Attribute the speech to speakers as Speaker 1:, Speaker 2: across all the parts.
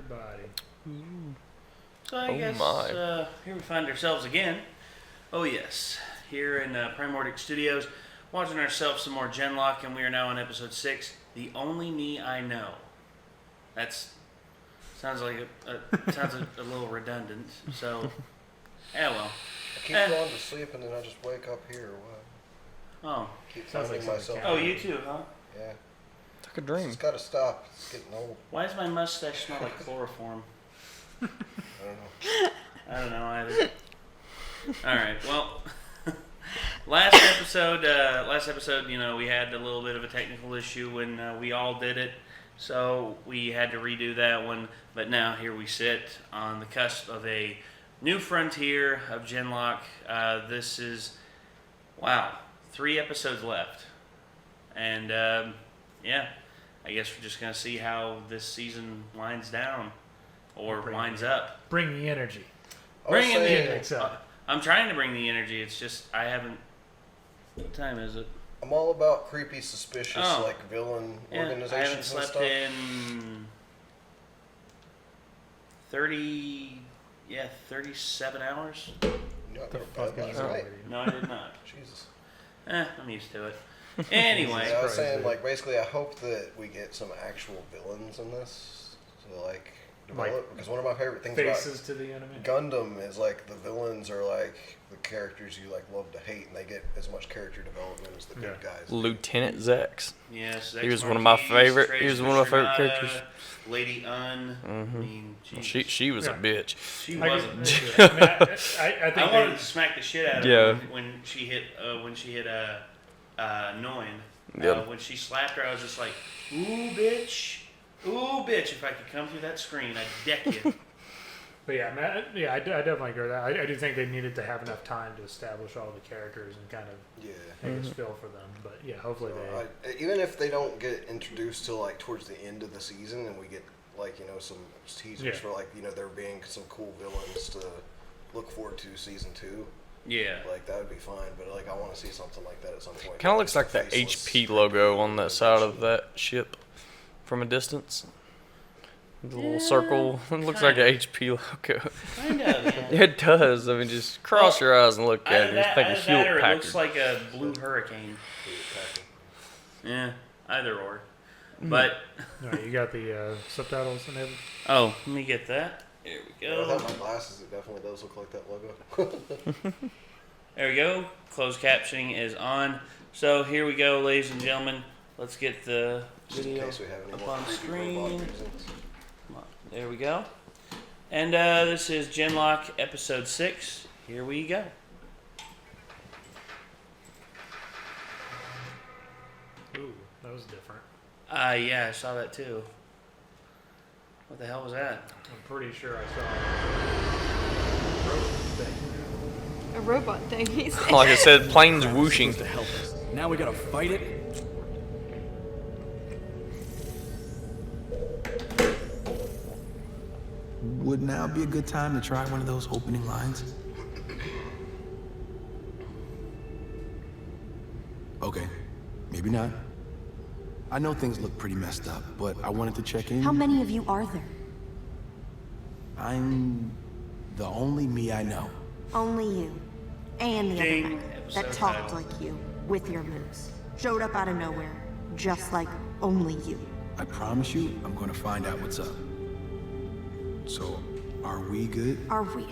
Speaker 1: everybody.
Speaker 2: So I guess here we find ourselves again. Oh yes, here in Primordic Studios, watching ourselves some more Genlock, and we are now on episode 6, The Only Me I Know. Sounds like a little redundant. So, yeah, well.
Speaker 3: I keep going to sleep and then I just wake up here. What?
Speaker 2: Oh.
Speaker 3: Keep finding myself.
Speaker 2: Oh, you too, huh?
Speaker 3: Yeah.
Speaker 4: It's like a dream.
Speaker 3: It's gotta stop. It's getting old.
Speaker 2: Why does my mustache smell like chloroform?
Speaker 3: I don't know.
Speaker 2: I don't know either. All right. Well, last episode, you know, we had a little bit of a technical issue when we all did it, so we had to redo that one. But now here we sit on the cusp of a new frontier of Genlock. This is, wow, 3 episodes left, and yeah, I guess we're just gonna see how this season winds down or winds up.
Speaker 1: Bring the energy.
Speaker 2: Bring in the energy. I'm trying to bring the energy. It's just I haven't. What time is it?
Speaker 3: I'm all about creepy, suspicious, like villain organizations.
Speaker 2: I haven't slept in 37 hours.
Speaker 3: You not go to bed last night?
Speaker 2: No, I did not.
Speaker 3: Jesus.
Speaker 2: I'm used to it. Anyway.
Speaker 3: I was saying, like, basically, I hope that we get some actual villains in this to, like, develop. Because one of my favorite things
Speaker 1: faces to the enemy.
Speaker 3: Gundam is, like, the villains are, like, the characters you, like, love to hate, and they get as much character development as the good guys.
Speaker 4: Lieutenant Zex.
Speaker 2: Yes,
Speaker 4: he was one of my favorite. He was one of my favorite characters.
Speaker 2: Lady Un.
Speaker 4: Mm-hmm.
Speaker 2: I mean,
Speaker 4: she was a bitch.
Speaker 2: She wasn't.
Speaker 1: I think
Speaker 2: I wanted to smack the shit out of her when she hit Nguyen. When she slapped her, I was just like, ooh, bitch. Ooh, bitch, if I could come through that screen, I'd deck you.
Speaker 1: But yeah, I definitely agree with that. I do think they needed to have enough time to establish all the characters and kind of make us feel for them. But yeah, hopefully
Speaker 3: even if they don't get introduced till like towards the end of the season, and we get like some teasers for like there being some cool villains to look forward to season 2.
Speaker 2: Yeah,
Speaker 3: like that would be fine. But like I want to see something like that at some point.
Speaker 4: Kind of looks like the HP logo on that side of that ship from a distance. The little circle. It looks like an HP logo.
Speaker 2: Kind of, yeah.
Speaker 4: It does. I mean, just cross your eyes and look at it. Just think of Hewlett Packard.
Speaker 2: It looks like a blue hurricane. Yeah, either or. But
Speaker 1: all right, you got the subtitles enabled?
Speaker 2: Oh, let me get that. Here we go.
Speaker 3: Without my glasses, it definitely does look like that logo.
Speaker 2: There we go. Closed captioning is on. So here we go, ladies and gentlemen. Let's get the video up on screen. There we go. And this is Genlock episode 6. Here we go.
Speaker 1: Ooh, that was different.
Speaker 2: Yeah, I saw that too. What the hell was that?
Speaker 1: I'm pretty sure I saw
Speaker 5: a robot thing. He said.
Speaker 4: Like I said, planes whooshing.
Speaker 6: To help us. Now we gotta fight it.
Speaker 7: Would now be a good time to try one of those opening lines? Okay, maybe not. I know things look pretty messed up, but I wanted to check in.
Speaker 5: How many of you are there?
Speaker 7: I'm the only me I know.
Speaker 5: Only you. And the
Speaker 2: Ding.
Speaker 5: other guy that talked like you, with your moves. Showed up out of nowhere, just like only you.
Speaker 7: I promise you, I'm gonna find out what's up. So, are we good?
Speaker 5: Are we?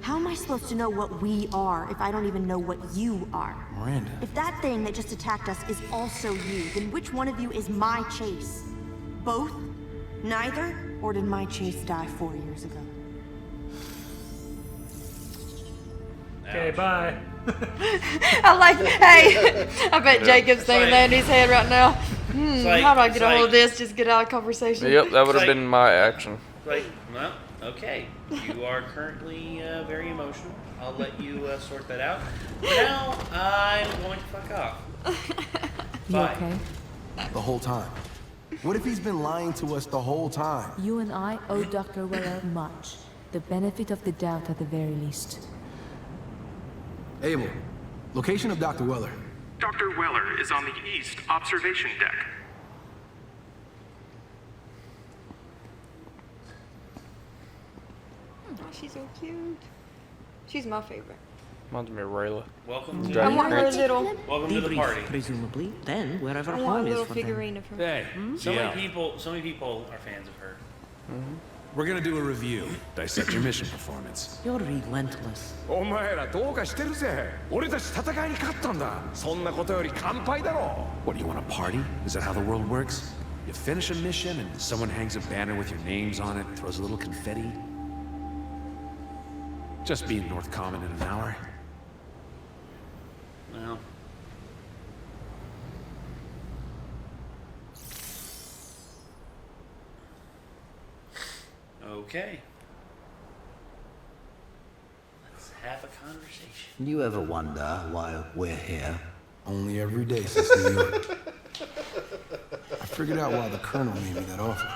Speaker 5: How am I supposed to know what we are if I don't even know what you are?
Speaker 7: Miranda.
Speaker 5: If that thing that just attacked us is also you, then which one of you is my Chase? Both? Neither? Or did my Chase die 4 years ago?
Speaker 1: Okay, bye.
Speaker 5: I like, hey, I bet Jacob's thinking that in his head right now. How do I get a hold of this? Just get out of conversation.
Speaker 4: Yep, that would have been my action.
Speaker 2: Like, well, okay. You are currently very emotional. I'll let you sort that out. For now, I'm going to fuck off. Bye.
Speaker 8: You okay?
Speaker 7: The whole time. What if he's been lying to us the whole time?
Speaker 8: You and I owe Dr. Weller much. The benefit of the doubt at the very least.
Speaker 7: Abel, location of Dr. Weller.
Speaker 9: Dr. Weller is on the east observation deck.
Speaker 10: she's so cute. She's my favorite.
Speaker 4: Reminds me of Rayla.
Speaker 2: Welcome
Speaker 10: I
Speaker 2: to
Speaker 10: want her little.
Speaker 2: welcome to the party.
Speaker 11: Presumably, then wherever
Speaker 10: I want a
Speaker 11: home is
Speaker 10: little
Speaker 11: for them.
Speaker 10: figurine of her.
Speaker 6: Hey,
Speaker 2: So many people are fans of her.
Speaker 6: we're gonna do a review. Dissect your mission performance.
Speaker 11: You're relentless.
Speaker 12: お前らどうかしてるぜ。俺たち戦いに勝ったんだ。そんなことより乾杯だろ。
Speaker 6: What, do you want a party? Is that how the world works? You finish a mission and someone hangs a banner with your names on it, throws a little confetti. Just be in North Common in an hour.
Speaker 2: Well. Okay. Let's have a conversation.
Speaker 13: You ever wonder why we're here?
Speaker 7: Only every day since New York. I figured out why the Colonel made me that offer.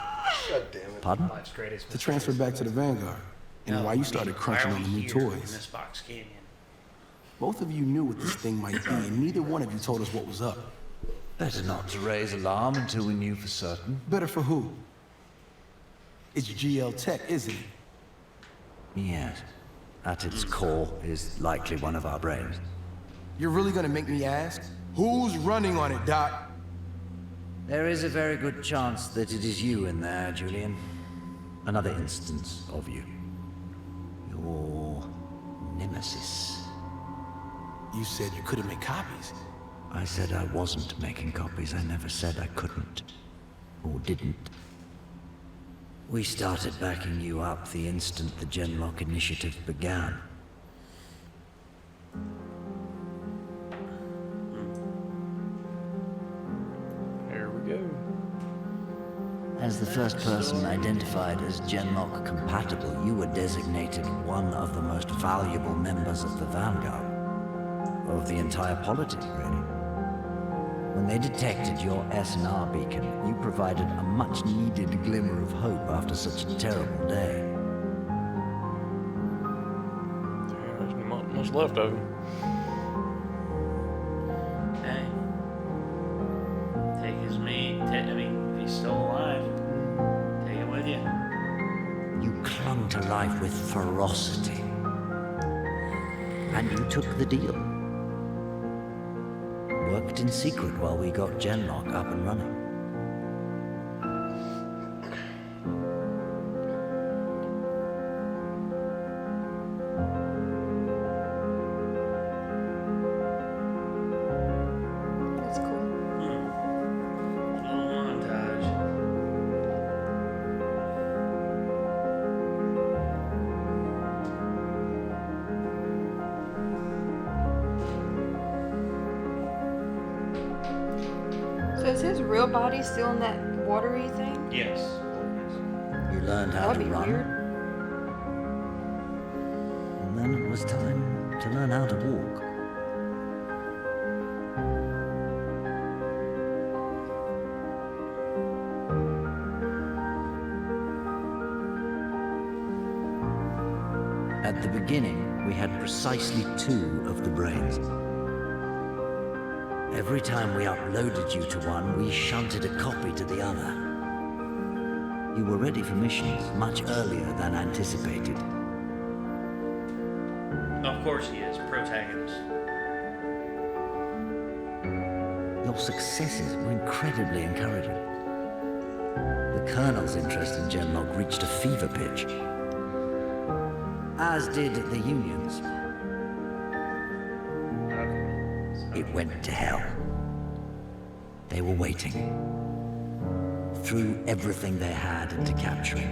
Speaker 3: God damn it.
Speaker 13: Pardon?
Speaker 1: Life's greatest
Speaker 7: To transfer back to the Vanguard. And why you started crunching on the new
Speaker 2: In
Speaker 7: toys.
Speaker 2: this box canyon.
Speaker 7: Both of you knew what this thing might be, and neither one of you told us what was up.
Speaker 13: Better not to raise alarm until we knew for certain.
Speaker 7: Better for who? It's GL Tech, isn't it?
Speaker 13: Yes. At its core is likely one of our brains.
Speaker 7: You're really gonna make me ask? Who's running on it, Doc?
Speaker 13: There is a very good chance that it is you in there, Julian. Another instance of you. Your nemesis.
Speaker 7: You said you couldn't make copies.
Speaker 13: I said I wasn't making copies. I never said I couldn't. Or didn't. We started backing you up the instant the Genlock initiative began.
Speaker 4: Here we go.
Speaker 13: As the first person identified as Genlock compatible, you were designated one of the most valuable members of the Vanguard. Of the entire polity, really. When they detected your S&R beacon, you provided a much-needed glimmer of hope after such a terrible day.
Speaker 4: There's not much left of him.
Speaker 2: Hey. Take his meat. I mean, if he's still alive, take it with you.
Speaker 13: You clung to life with ferocity. And you took the deal. Worked in secret while we got Genlock up and running.
Speaker 10: That's cool.
Speaker 2: Little montage.
Speaker 10: So is his real body still in that watery thing?
Speaker 2: Yes.
Speaker 13: You learned how
Speaker 10: That'd
Speaker 13: to
Speaker 10: be
Speaker 13: run.
Speaker 10: weird.
Speaker 13: And then it was time to learn how to walk. At the beginning, we had precisely 2 of the brains. Every time we uploaded you to one, we shunted a copy to the other. You were ready for missions much earlier than anticipated.
Speaker 2: Of course he is. Protagonist.
Speaker 13: Your successes were incredibly encouraging. The Colonel's interest in Genlock reached a fever pitch, as did the Union's. It went to hell. They were waiting. Threw everything they had into capturing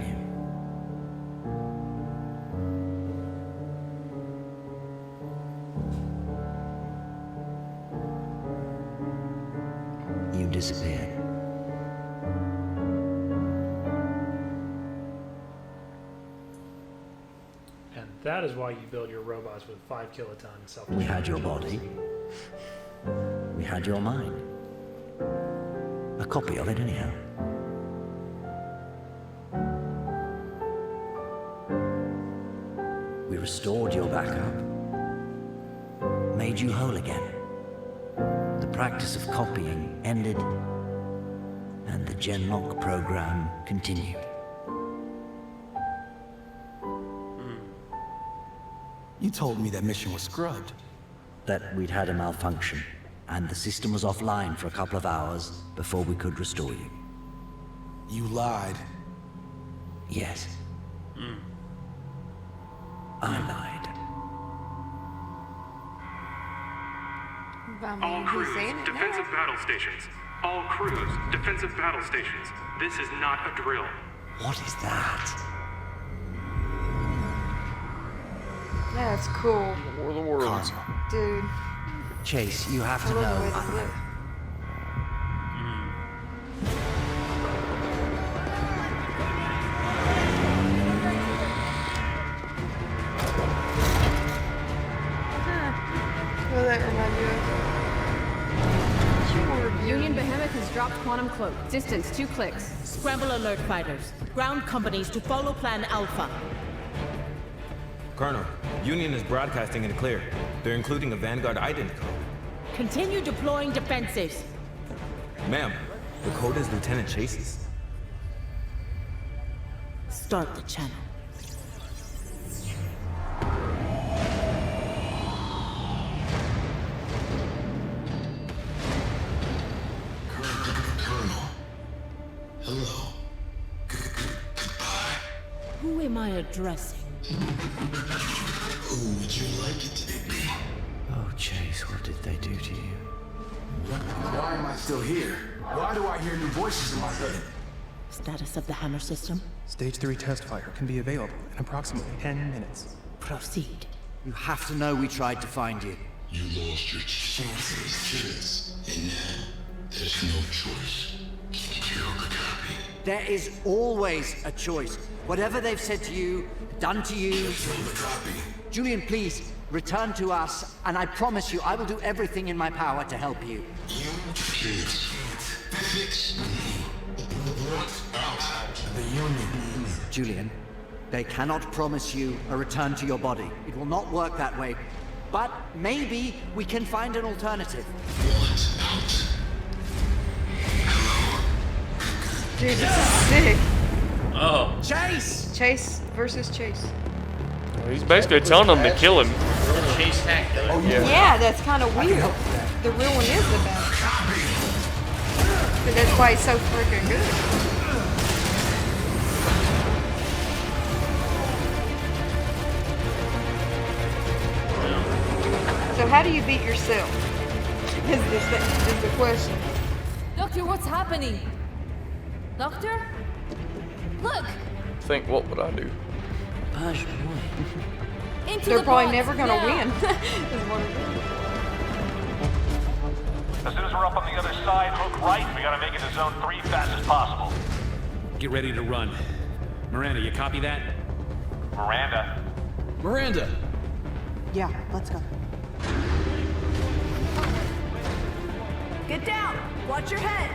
Speaker 13: you. You disappeared.
Speaker 1: And that is why you build your robots with 5 kiloton self.
Speaker 13: We had your body. We had your mind. A copy of it, anyhow. We restored your backup. Made you whole again. The practice of copying ended, and the Genlock program continued.
Speaker 7: You told me that mission was scrubbed.
Speaker 13: That we'd had a malfunction, and the system was offline for a couple of hours before we could restore you.
Speaker 7: You lied.
Speaker 13: Yes. I lied.
Speaker 9: All crews, defensive battle stations. All crews, defensive battle stations. This is not a drill.
Speaker 13: What is that?
Speaker 10: Yeah, that's cool.
Speaker 4: War of the Worlds.
Speaker 10: Dude.
Speaker 13: Chase, you have to
Speaker 10: I love the
Speaker 13: know.
Speaker 10: way they look. What does that remind you of?
Speaker 14: Union Behemoth has dropped quantum cloak. Distance 2 clicks.
Speaker 15: Scramble alert fighters. Ground companies to follow Plan Alpha.
Speaker 16: Colonel, Union is broadcasting in the clear. They're including a Vanguard ident code.
Speaker 15: Continue deploying defensives.
Speaker 16: Ma'am, the code is Lieutenant Chase's.
Speaker 15: Start the channel.
Speaker 7: Colonel. Hello. Goodbye.
Speaker 15: Who am I addressing?
Speaker 7: Who would you like it to be?
Speaker 13: Oh, Chase, what did they do to you?
Speaker 7: Why am I still here? Why do I hear new voices in my head?
Speaker 15: Status of the hammer system?
Speaker 17: Stage 3 test fire can be available in approximately 10 minutes.
Speaker 15: Proceed.
Speaker 13: You have to know we tried to find you.
Speaker 7: You lost your chances, and now there's no choice. Kill the copy.
Speaker 13: There is always a choice. Whatever they've said to you, done to you...
Speaker 7: Kill the copy.
Speaker 13: Julian, please, return to us, and I promise you I will do everything in my power to help you.
Speaker 7: You can't fix me. What's out? The Union.
Speaker 13: Julian, they cannot promise you a return to your body. It will not work that way. But maybe we can find an alternative.
Speaker 7: What's out?
Speaker 10: Dude, this is sick.
Speaker 2: Oh.
Speaker 13: Chase!
Speaker 10: Chase versus Chase.
Speaker 4: He's basically telling them to kill him.
Speaker 2: Chase tactic.
Speaker 10: Yeah, that's kind of weird. The real one is the best. But that's why he's so freaking good. So how do you beat yourself? Is the question.
Speaker 8: Doctor, what's happening? Doctor? Look!
Speaker 4: Think, what would I do?
Speaker 8: Into
Speaker 10: They're
Speaker 8: the
Speaker 10: probably
Speaker 8: box,
Speaker 10: never gonna
Speaker 8: now.
Speaker 10: win.
Speaker 18: As soon as we're up on the other side, hook right. We gotta make it to zone 3 fast as possible.
Speaker 6: Get ready to run. Miranda, you copy that?
Speaker 18: Miranda.
Speaker 6: Miranda!
Speaker 5: Yeah, let's go.
Speaker 19: Get down! Watch your head!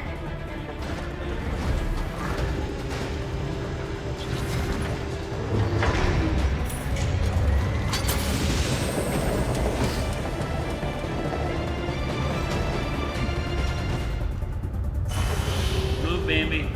Speaker 2: Move, Bambi.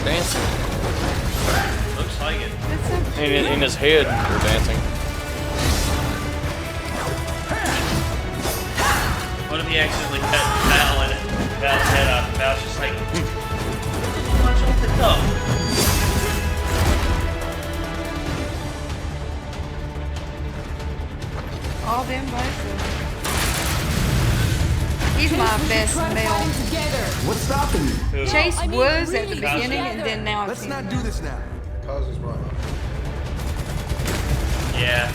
Speaker 4: They're dancing.
Speaker 2: Looks like it.
Speaker 4: In his head, they're dancing.
Speaker 2: What if he accidentally cut Val in it? Val's head off. And Val's just like, watch off the top.
Speaker 10: All them places. He's my best male.
Speaker 12: What's stopping you?
Speaker 10: Chase was at the beginning, and then now
Speaker 12: Let's not do this now.
Speaker 3: Cause he's right.
Speaker 2: Yeah.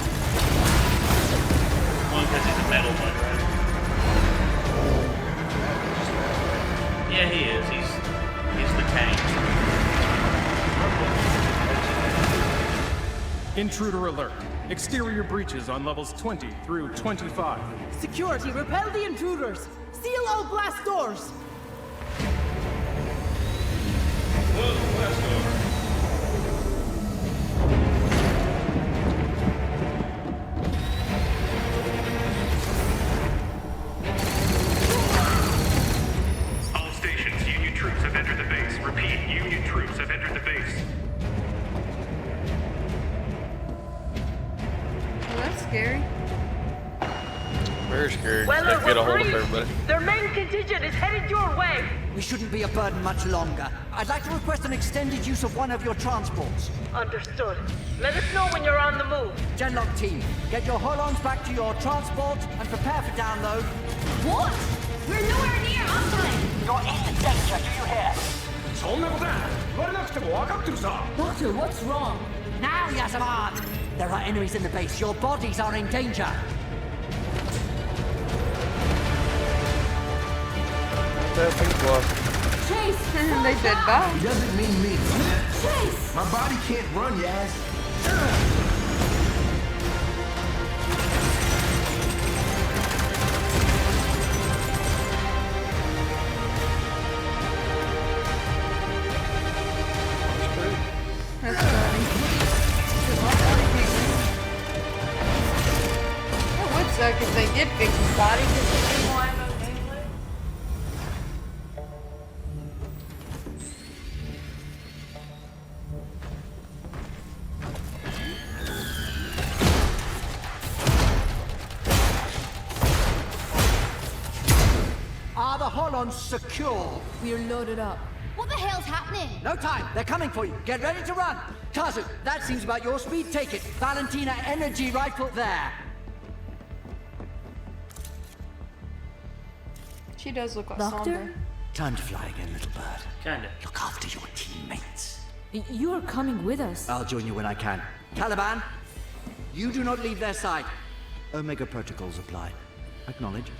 Speaker 2: One because he's a metal one, right? Yeah, he is. He's the tank.
Speaker 17: Intruder alert. Exterior breaches on levels 20 through 25.
Speaker 15: Security, repel the intruders. Seal all blast doors.
Speaker 2: Blast door.
Speaker 9: All stations, Union troops have entered the base. Repeat, Union troops have entered the base.
Speaker 10: Well, that's scary.
Speaker 4: Very scary.
Speaker 19: Well,
Speaker 4: They get a hold of
Speaker 19: we're free.
Speaker 4: everybody.
Speaker 19: Their main contingent is headed your way.
Speaker 13: We shouldn't be a burden much longer. I'd like to request an extended use of one of your transports.
Speaker 19: Understood. Let us know when you're on the move.
Speaker 13: Genlock team, get your holons back to your transport and prepare for download.
Speaker 19: What? We're nowhere near uptime. You're in danger, do you hear?
Speaker 15: Doctor, what's wrong?
Speaker 13: Now, Yazaman! There are enemies in the base. Your bodies are in danger.
Speaker 15: Chase!
Speaker 10: They said bye.
Speaker 12: He doesn't mean me.
Speaker 15: Chase!
Speaker 12: My body can't run, Yaz.
Speaker 10: That's funny. It would suck if they did fix his body because he didn't want no nameless.
Speaker 13: Are the holons secure?
Speaker 8: We're loaded up.
Speaker 5: What the hell's happening?
Speaker 13: No time. They're coming for you. Get ready to run. Kazu, that seems about your speed. Take it. Valentina energy rifle there.
Speaker 10: She does look like
Speaker 8: Doctor?
Speaker 10: somber.
Speaker 13: Time to fly again, little bird.
Speaker 2: Kinda.
Speaker 13: Look after your teammates.
Speaker 8: You are coming with us.
Speaker 13: I'll join you when I can. Caliban, you do not leave their side. Omega protocols apply. Acknowledge.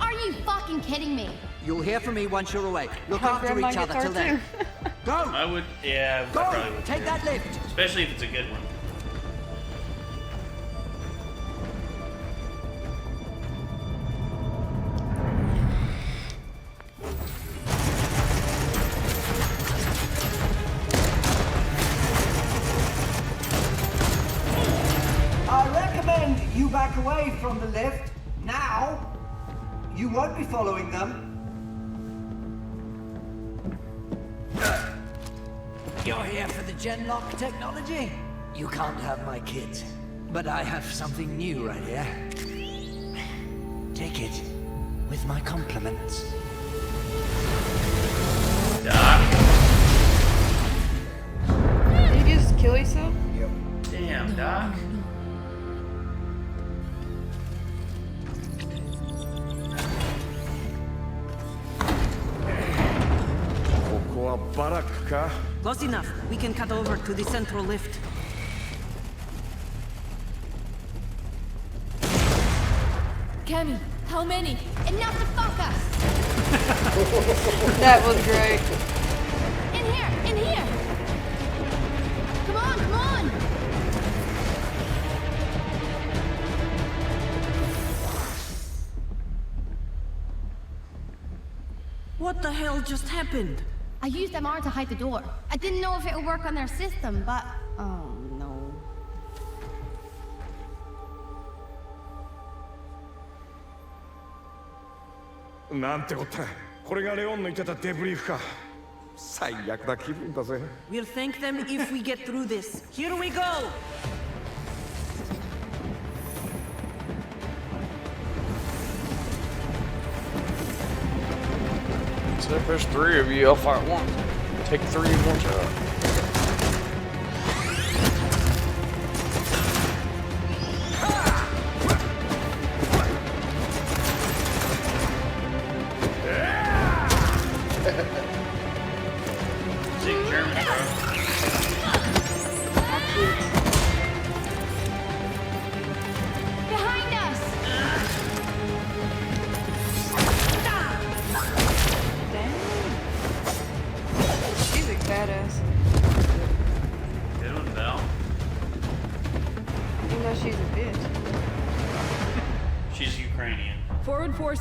Speaker 5: Are you fucking kidding me?
Speaker 13: You'll hear from me once you're away. Look
Speaker 10: My
Speaker 13: after
Speaker 10: grandma
Speaker 13: each other
Speaker 10: gets
Speaker 13: till
Speaker 10: her
Speaker 13: then.
Speaker 10: too.
Speaker 13: Go!
Speaker 2: I would, yeah, I
Speaker 13: Go!
Speaker 2: probably would.
Speaker 13: Take that lift!
Speaker 2: Especially if it's a good one.
Speaker 13: I recommend you back away from the lift. Now! You won't be following them. You're here for the Genlock technology? You can't have my kids. But I have something new right here. Take it with my compliments.
Speaker 2: Doc.
Speaker 10: Did you just kill yourself?
Speaker 3: Yep.
Speaker 2: Damn, Doc.
Speaker 11: Close enough. We can cut over to the central lift.
Speaker 8: Cammy, how many?
Speaker 5: Enough to fuck us!
Speaker 10: That was great.
Speaker 5: In here! In here! Come on, come on!
Speaker 11: What the hell just happened?
Speaker 5: I used MR to hide the door. I didn't know if it would work on their system, but... Oh, no.
Speaker 12: なんてこった。これがレオンの言ってたデブリーフか。最悪な気分だぜ。
Speaker 11: We'll thank them if we get through this. Here we go!
Speaker 4: So if there's 3 of you, I'll fight 1. Take 3 in 1 shot.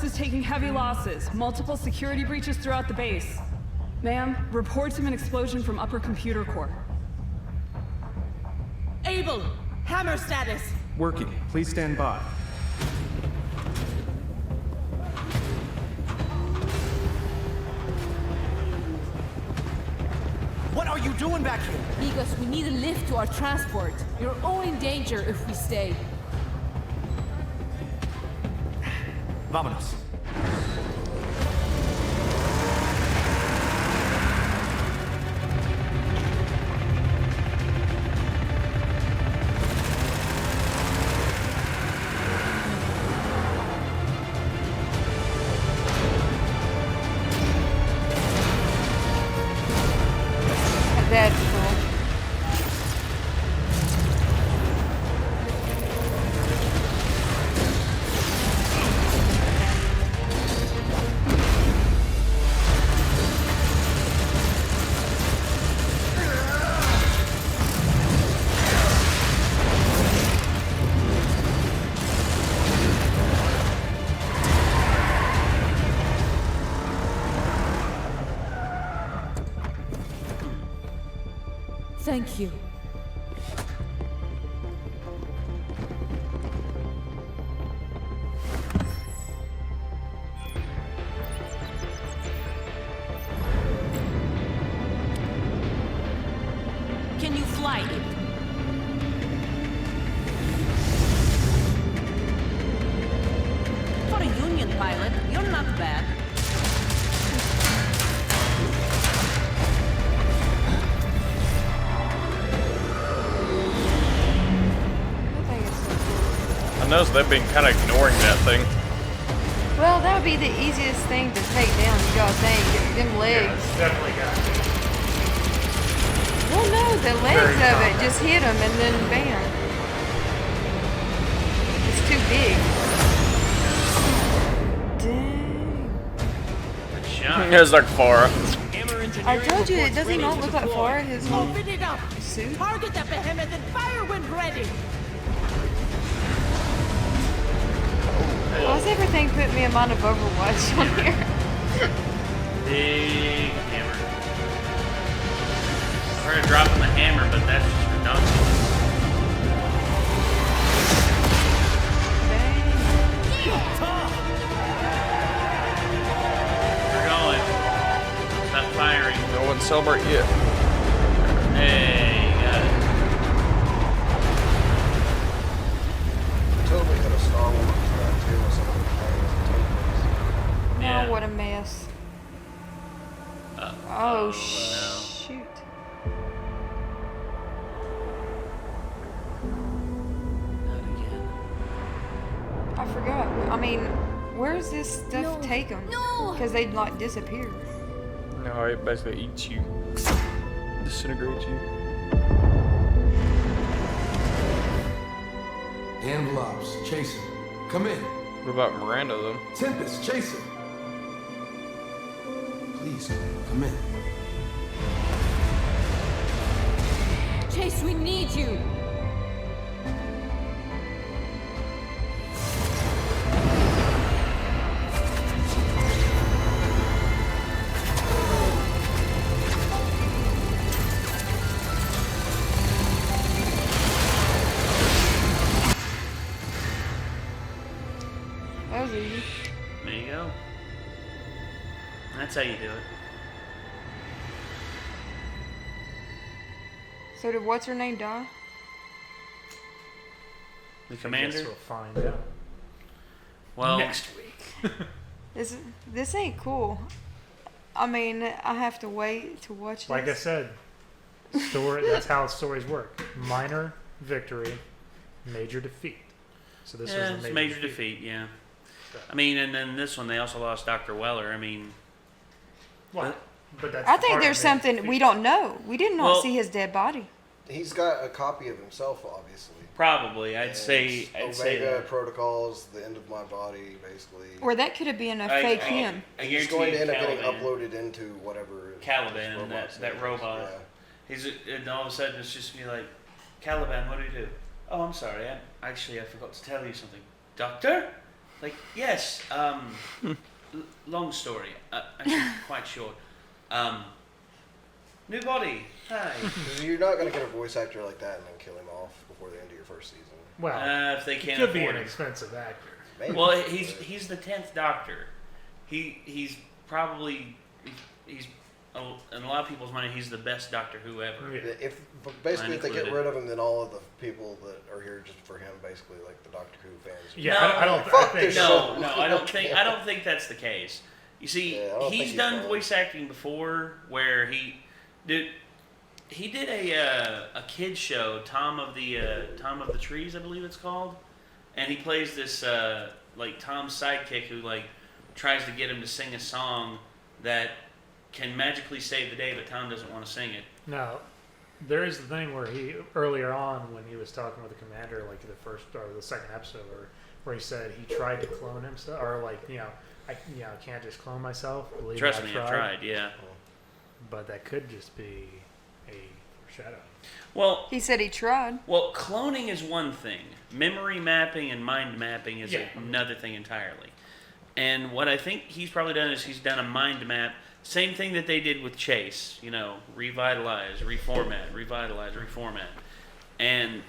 Speaker 14: Is taking heavy losses, multiple security breaches throughout the base. Ma'am, reports of an explosion from upper computer core.
Speaker 15: Able, hammer status.
Speaker 17: Working. Please stand by.
Speaker 15: What are you doing back here?
Speaker 8: Because we need a lift to our transport. You're all in danger if we stay.
Speaker 16: Vámonos.
Speaker 10: That's cool.
Speaker 8: Thank you.
Speaker 11: Can you fly it? For a Union pilot, you're not bad.
Speaker 4: I noticed they've been kind of ignoring that thing.
Speaker 10: Well, that would be the easiest thing to take down, you gotta think. Them legs.
Speaker 1: Yeah, definitely got it.
Speaker 10: Well, no, the legs of it just hit them and then bam. It's too big. Dang.
Speaker 4: It's like Farah.
Speaker 10: I told you, it doesn't not look like Farah. His whole
Speaker 15: Open it up.
Speaker 10: suit.
Speaker 15: Target that behemoth and fire when ready.
Speaker 10: Why does everything put me in mind of Overwatch on here?
Speaker 2: Big hammer. I heard dropping the hammer, but that's just redundant. We're going. Stop firing.
Speaker 4: No one celebrate yet.
Speaker 2: Hey, got it.
Speaker 3: Totally had a Star Wars track too with some of the planes and
Speaker 2: Yeah.
Speaker 10: Oh, what a mess. Oh, shoot.
Speaker 2: Not again.
Speaker 10: I forgot. I mean, where's this stuff take them?
Speaker 8: No!
Speaker 10: Because they'd like disappear.
Speaker 4: No, it basically eats you. Disintegrates you.
Speaker 12: Envelopes, chase him. Come in.
Speaker 4: What about Miranda, though?
Speaker 12: Tempest, chase him. Please, come in.
Speaker 8: Chase, we need you.
Speaker 10: That was easy.
Speaker 2: There you go. That's how you do it.
Speaker 10: So did what's her name die?
Speaker 2: The commander?
Speaker 1: I guess we'll find out.
Speaker 2: Well,
Speaker 1: next week.
Speaker 10: This ain't cool. I mean, I have to wait to watch
Speaker 1: Like
Speaker 10: this.
Speaker 1: I said, that's how stories work. Minor victory, major defeat. So this was a
Speaker 2: major defeat, yeah. I mean, and then this one, they also lost Dr. Weller. I mean...
Speaker 1: What? But that's
Speaker 10: I think there's something we don't know. We did not see his dead body.
Speaker 3: He's got a copy of himself, obviously.
Speaker 2: Probably, I'd say
Speaker 3: Omega Protocols, the end of my body, basically.
Speaker 10: Or that could have been a fake him.
Speaker 3: He's going to end up getting uploaded into whatever.
Speaker 2: Caliban, that robot. Yeah. And all of a sudden it's just me like, Caliban, what do you do? Oh, I'm sorry. I forgot to tell you something. Doctor? Like, yes. Long story. Actually, quite short. New body. Hi.
Speaker 3: You're not going to get a voice actor like that and then kill him off before the end of your first season.
Speaker 1: Well,
Speaker 2: if they can't
Speaker 1: he could be
Speaker 2: afford
Speaker 1: an
Speaker 2: him.
Speaker 1: expensive actor.
Speaker 3: Maybe.
Speaker 2: Well, he's the 10th Doctor. He's probably in a lot of people's mind, he's the best Doctor Who ever.
Speaker 3: If they get rid of him, then all of the people that are here just for him, basically, like the Doctor Who fans.
Speaker 1: Yeah, I don't think.
Speaker 2: I don't think that's the case. You see, he's done voice acting before, where he did a kids show, Tom of the Trees, I believe it's called, and he plays this like Tom's sidekick who like tries to get him to sing a song that can magically save the day, but Tom doesn't want to sing it.
Speaker 1: Now, there is the thing where he earlier on when he was talking with the commander, like the first or the second episode, where he said he tried to clone himself, or like I can't just clone myself. Believe
Speaker 2: Trust me, I tried. Yeah.
Speaker 1: But that could just be a foreshadowing.
Speaker 2: Well,
Speaker 10: he said he tried.
Speaker 2: Well, cloning is one thing. Memory mapping and mind mapping is another thing entirely. And what I think he's probably done is he's done a mind map. Same thing that they did with Chase. Revitalize, reformat, revitalize, reformat. And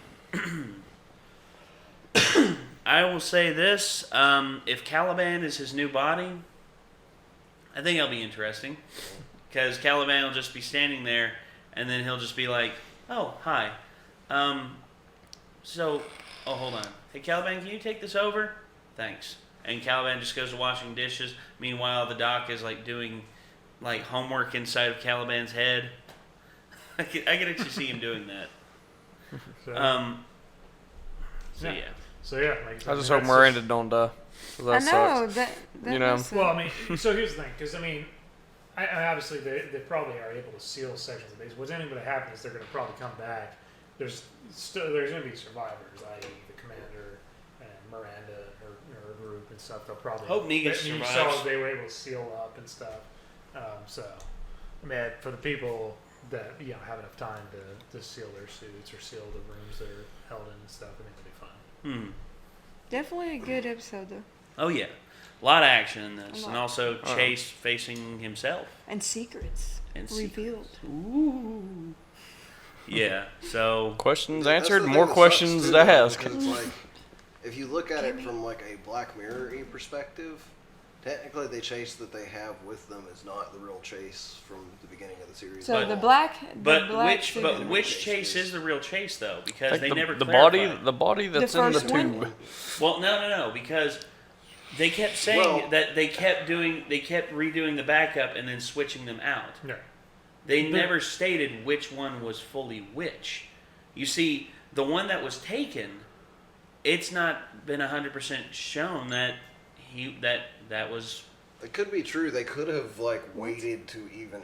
Speaker 2: I will say this. If Caliban is his new body, I think it'll be interesting. Because Caliban will just be standing there, and then he'll just be like, oh, hi. Hold on. Hey, Caliban, can you take this over? Thanks. And Caliban just goes to washing dishes. Meanwhile, the doc is like doing like homework inside of Caliban's head. I could actually see him doing that.
Speaker 1: Like,
Speaker 4: I just hope Miranda don't die.
Speaker 10: I know that
Speaker 1: Well, I mean, so here's the thing, because I mean, I obviously they probably are able to seal sections of base. What's going to happen is they're going to probably come back. There's going to be survivors, i.e., the commander and Miranda or a group and stuff. They'll probably
Speaker 2: hope Negan survives.
Speaker 1: You saw they were able to seal up and stuff. I mean, for the people that have enough time to seal their suits or seal the rooms they're held in and stuff, I think it'll be fun.
Speaker 10: Definitely a good episode, though.
Speaker 2: Oh yeah, a lot of action in this, and also Chase facing himself
Speaker 10: and secrets revealed.
Speaker 2: Ooh. Yeah. So
Speaker 4: questions answered, more questions to ask.
Speaker 3: It's like, if you look at it from like a Black Mirror-y perspective, technically the Chase that they have with them is not the real Chase from the beginning of the series.
Speaker 10: So
Speaker 2: which Chase is the real Chase though? Because they never
Speaker 4: the
Speaker 2: clarified.
Speaker 4: body that's in the tube.
Speaker 2: Well, no, because they kept saying that they kept redoing the backup and then switching them out.
Speaker 1: No.
Speaker 2: They never stated which one was fully which. You see, the one that was taken, it's not been 100% shown that that was.
Speaker 3: It could be true. They could have like waited to even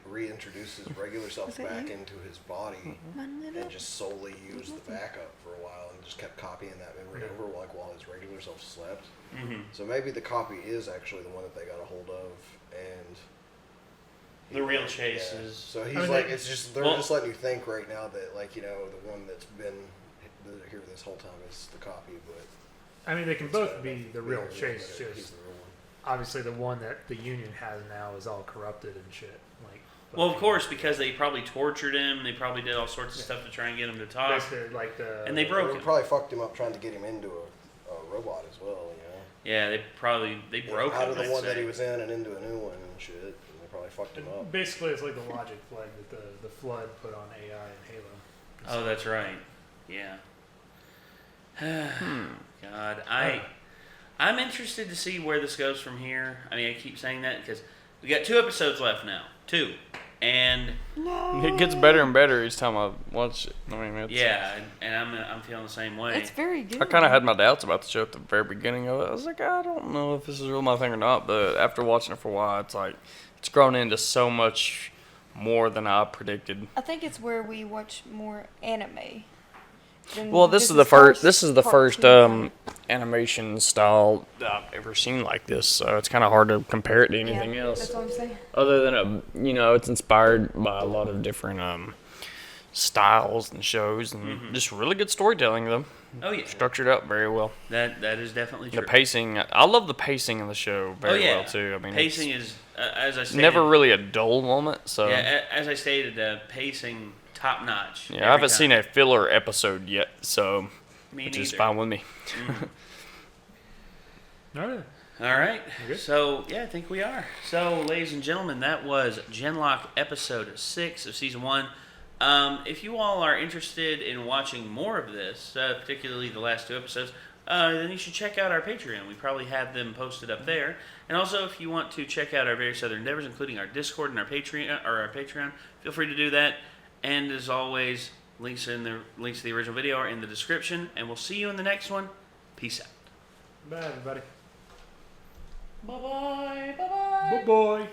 Speaker 3: reintroduce his regular self back into his body and just solely use the backup for a while and just kept copying that memory over like while his regular self slept.
Speaker 2: Mm-hmm.
Speaker 3: So maybe the copy is actually the one that they got a hold of and.
Speaker 2: The real Chase is.
Speaker 3: So he's they're just letting you think right now that the one that's been here this whole time is the copy, but.
Speaker 1: I mean, they can both be the real Chase. Just obviously, the one that the Union has now is all corrupted and shit.
Speaker 2: Well, of course, because they probably tortured him. They probably did all sorts of stuff to try and get him to talk. And they broke him.
Speaker 3: Probably fucked him up trying to get him into a robot as well.
Speaker 2: Yeah, they broke
Speaker 3: out
Speaker 2: him.
Speaker 3: of the
Speaker 2: I'd
Speaker 3: one
Speaker 2: say.
Speaker 3: that he was in and into a new one and shit. And they probably fucked him up.
Speaker 1: Basically, it's like the logic flag that the Flood put on AI in Halo.
Speaker 2: Oh, that's right. Yeah. God, I'm interested to see where this goes from here. I mean, I keep saying that because we got 2 episodes left now. 2. And
Speaker 4: it gets better and better each time I watch it. I mean, it's,
Speaker 2: yeah, and I'm feeling the same way.
Speaker 10: It's very good.
Speaker 4: I kind of had my doubts about the show at the very beginning of it. I was like, I don't know if this is really my thing or not. But after watching it for a while, it's like it's grown into so much more than I predicted.
Speaker 10: I think it's where we watch more anime.
Speaker 4: Well, this is the first. This is the first animation style I've ever seen like this. So it's kind of hard to compare it to anything else.
Speaker 10: That's what I'm saying.
Speaker 4: Other than it's inspired by a lot of different styles and shows and just really good storytelling though.
Speaker 2: Oh yeah,
Speaker 4: structured out very well.
Speaker 2: That is definitely true.
Speaker 4: The pacing, I love the pacing of the show very well too. I mean,
Speaker 2: pacing is as I stated,
Speaker 4: never really a dull moment. So
Speaker 2: yeah, as I stated, pacing top notch.
Speaker 4: Yeah, I haven't seen a filler episode yet, so which is fine with me.
Speaker 1: All
Speaker 2: right. So yeah, I think we are. So, ladies and gentlemen, that was Genlock episode 6 of season 1. If you all are interested in watching more of this, particularly the last 2 episodes, then you should check out our Patreon. We probably have them posted up there. And also, if you want to check out our various other endeavors, including our Discord and our Patreon, feel free to do that. And as always, links to the original video are in the description. And we'll see you in the next one. Peace out.
Speaker 1: Bye, everybody.
Speaker 2: Bye-bye. Bye-bye.
Speaker 1: Bye-bye.